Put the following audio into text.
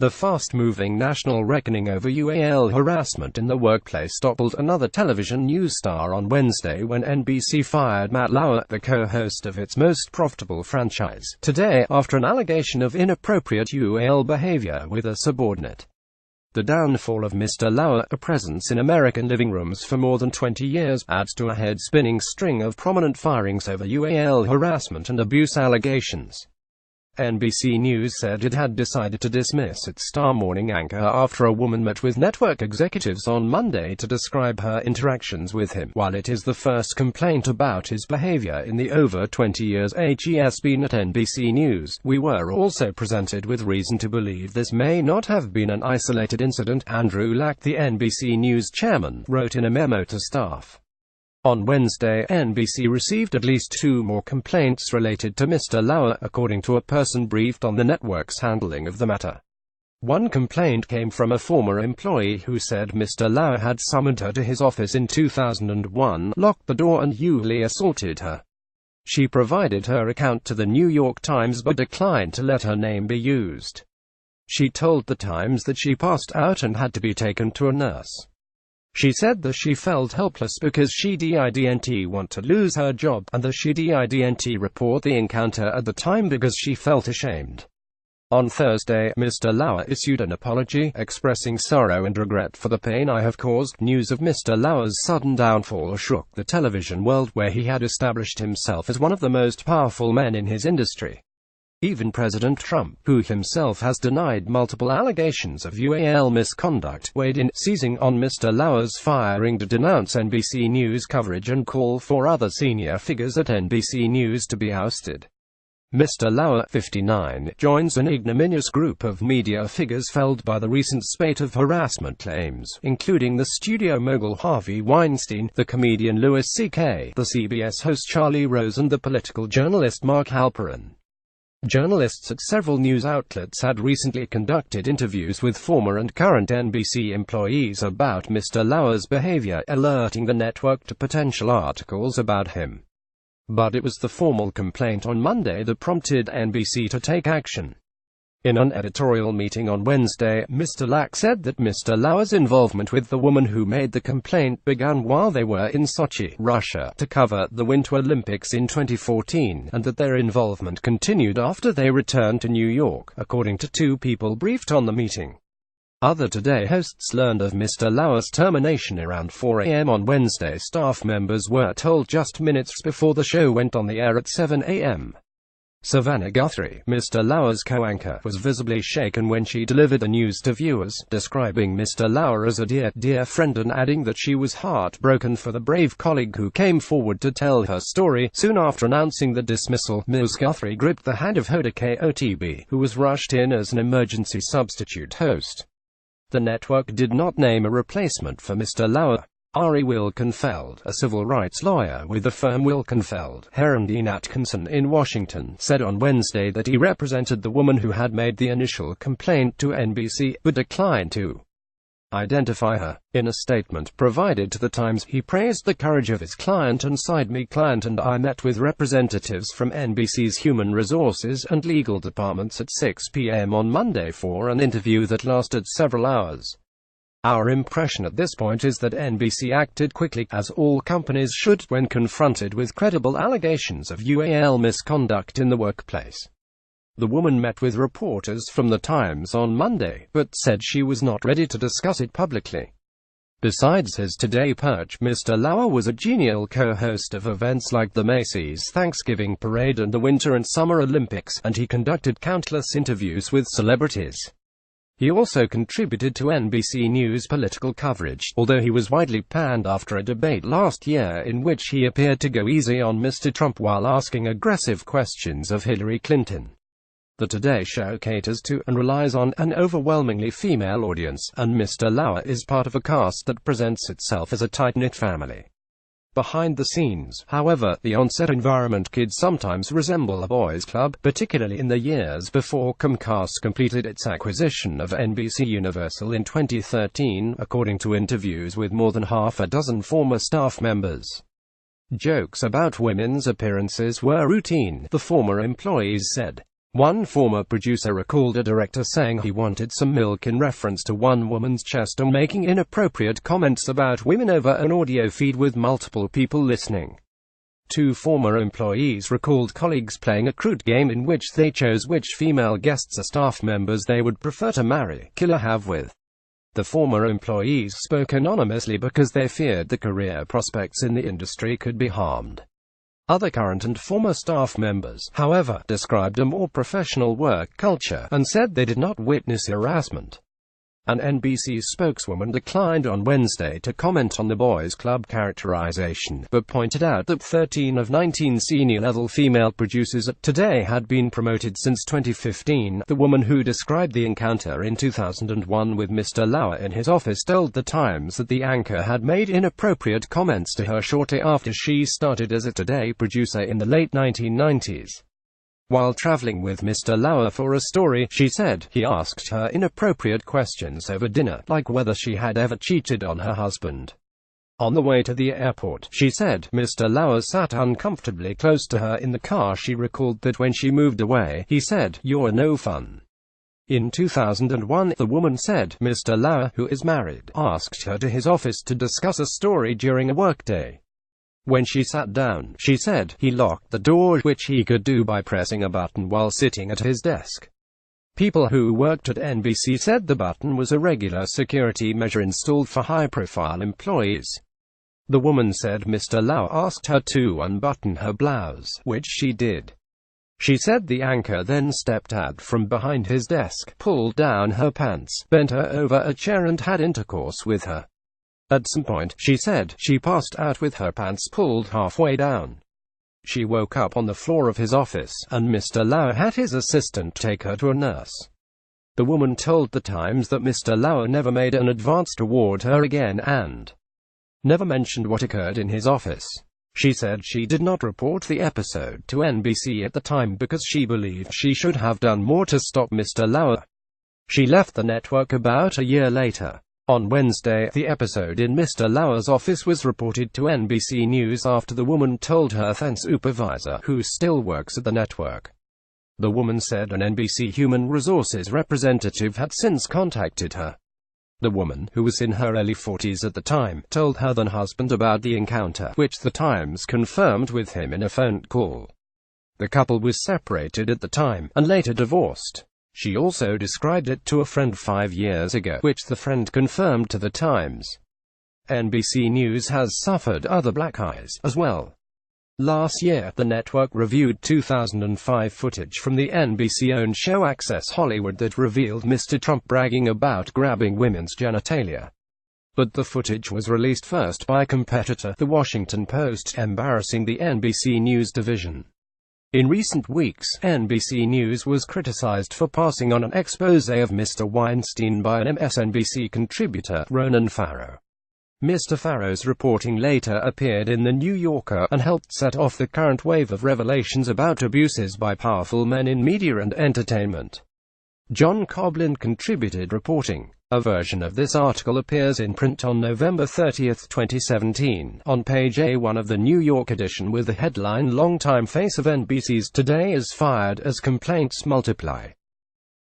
The fast-moving national reckoning over UAL harassment in the workplace toppled another television news star on Wednesday when NBC fired Matt Lauer, the co-host of its most profitable franchise, today after an allegation of inappropriate UAL behavior with a subordinate. The downfall of Mr. Lauer, a presence in American living rooms for more than 20 years, adds to a head-spinning string of prominent firings over UAL harassment and abuse allegations. NBC News said it had decided to dismiss its star morning anchor after a woman met with network executives on Monday to describe her interactions with him. While it is the first complaint about his behavior in the over 20 years he has been at NBC News, we were also presented with reason to believe this may not have been an isolated incident, Andrew Lack, the NBC News chairman, wrote in a memo to staff. On Wednesday, NBC received at least 2 more complaints related to Mr. Lauer, according to a person briefed on the network's handling of the matter. One complaint came from a former employee who said Mr. Lauer had summoned her to his office in 2001, locked the door and usually assaulted her. She provided her account to the New York Times but declined to let her name be used. She told the Times that she passed out and had to be taken to a nurse. She said that she felt helpless because she didn't want to lose her job, and that she didn't report the encounter at the time because she felt ashamed. On Thursday, Mr. Lauer issued an apology, expressing sorrow and regret for the pain I have caused. News of Mr. Lauer's sudden downfall shook the television world, where he had established himself as one of the most powerful men in his industry. Even President Trump, who himself has denied multiple allegations of UAL misconduct, weighed in, seizing on Mr. Lauer's firing to denounce NBC News coverage and call for other senior figures at NBC News to be ousted. Mr. Lauer, 59, joins an ignominious group of media figures felled by the recent spate of harassment claims, including the studio mogul Harvey Weinstein, the comedian Louis C.K., the CBS host Charlie Rose and the political journalist Mark Halperin. Journalists at several news outlets had recently conducted interviews with former and current NBC employees about Mr. Lauer's behavior, alerting the network to potential articles about him. But it was the formal complaint on Monday that prompted NBC to take action. In an editorial meeting on Wednesday, Mr. Lack said that Mr. Lauer's involvement with the woman who made the complaint began while they were in Sochi, Russia, to cover the Winter Olympics in 2014, and that their involvement continued after they returned to New York, according to 2 people briefed on the meeting. Other Today hosts learned of Mr. Lauer's termination around 4 a.m. on Wednesday. Staff members were told just minutes before the show went on the air at 7 a.m. Savannah Guthrie, Mr. Lauer's co-anchor, was visibly shaken when she delivered the news to viewers, describing Mr. Lauer as a dear friend and adding that she was heartbroken for the brave colleague who came forward to tell her story. Soon after announcing the dismissal, Ms. Guthrie gripped the hand of Hoda Kotb, who was rushed in as an emergency substitute host. The network did not name a replacement for Mr. Lauer. Ari Wilkenfeld, a civil rights lawyer with the firm Wilkenfeld, Herndon Atkinson in Washington, said on Wednesday that he represented the woman who had made the initial complaint to NBC, but declined to identify her. In a statement provided to the Times, he praised the courage of his client and said, "My client and I met with representatives from NBC's human resources and legal departments at 6 p.m. on Monday for an interview that lasted several hours. Our impression at this point is that NBC acted quickly, as all companies should, when confronted with credible allegations of UAL misconduct in the workplace." The woman met with reporters from the Times on Monday, but said she was not ready to discuss it publicly. Besides his Today perch, Mr. Lauer was a genial co-host of events like the Macy's Thanksgiving Parade and the Winter and Summer Olympics, and he conducted countless interviews with celebrities. He also contributed to NBC News political coverage, although he was widely panned after a debate last year in which he appeared to go easy on Mr. Trump while asking aggressive questions of Hillary Clinton. The Today Show caters to, and relies on, an overwhelmingly female audience, and Mr. Lauer is part of a cast that presents itself as a tight-knit family. Behind the scenes, however, the on-set environment could sometimes resemble a boys' club, particularly in the years before Comcast completed its acquisition of NBC Universal in 2013, according to interviews with more than half a dozen former staff members. Jokes about women's appearances were routine, the former employees said. One former producer recalled a director saying he wanted some milk in reference to one woman's chest or making inappropriate comments about women over an audio feed with multiple people listening. Two former employees recalled colleagues playing a crude game in which they chose which female guests or staff members they would prefer to marry, kill or have with. The former employees spoke anonymously because they feared the career prospects in the industry could be harmed. Other current and former staff members, however, described a more professional work culture, and said they did not witness harassment. An NBC spokeswoman declined on Wednesday to comment on the boys' club characterization, but pointed out that 13 of 19 senior-level female producers at Today had been promoted since 2015. The woman who described the encounter in 2001 with Mr. Lauer in his office told The Times that the anchor had made inappropriate comments to her shortly after she started as a Today producer in the late 1990s. While traveling with Mr. Lauer for a story, she said, he asked her inappropriate questions over dinner, like whether she had ever cheated on her husband. On the way to the airport, she said, Mr. Lauer sat uncomfortably close to her in the car. She recalled that when she moved away, he said, "You're no fun." In 2001, the woman said, Mr. Lauer, who is married, asked her to his office to discuss a story during a workday. When she sat down, she said, he locked the door, which he could do by pressing a button while sitting at his desk. People who worked at NBC said the button was a regular security measure installed for high-profile employees. The woman said Mr. Lauer asked her to unbutton her blouse, which she did. She said the anchor then stepped out from behind his desk, pulled down her pants, bent her over a chair and had intercourse with her. At some point, she said, she passed out with her pants pulled halfway down. She woke up on the floor of his office, and Mr. Lauer had his assistant take her to a nurse. The woman told The Times that Mr. Lauer never made an advance toward her again and never mentioned what occurred in his office. She said she did not report the episode to NBC at the time because she believed she should have done more to stop Mr. Lauer. She left the network about a year later. On Wednesday, the episode in Mr. Lauer's office was reported to NBC News after the woman told her then supervisor, who still works at the network. The woman said an NBC Human Resources representative had since contacted her. The woman, who was in her early 40s at the time, told her then husband about the encounter, which The Times confirmed with him in a phone call. The couple was separated at the time, and later divorced. She also described it to a friend 5 years ago, which the friend confirmed to The Times. NBC News has suffered other black eyes, as well. Last year, the network reviewed 2005 footage from the NBC-owned show Access Hollywood that revealed Mr. Trump bragging about grabbing women's genitalia. But the footage was released first by competitor, The Washington Post, embarrassing the NBC News division. In recent weeks, NBC News was criticized for passing on an exposé of Mr. Weinstein by an MSNBC contributor, Ronan Farrow. Mr. Farrow's reporting later appeared in The New Yorker, and helped set off the current wave of revelations about abuses by powerful men in media and entertainment. John Coblin contributed reporting. A version of this article appears in print on November 30, 2017, on page A1 of the New York edition with the headline "Longtime face of NBC's Today is fired as complaints multiply."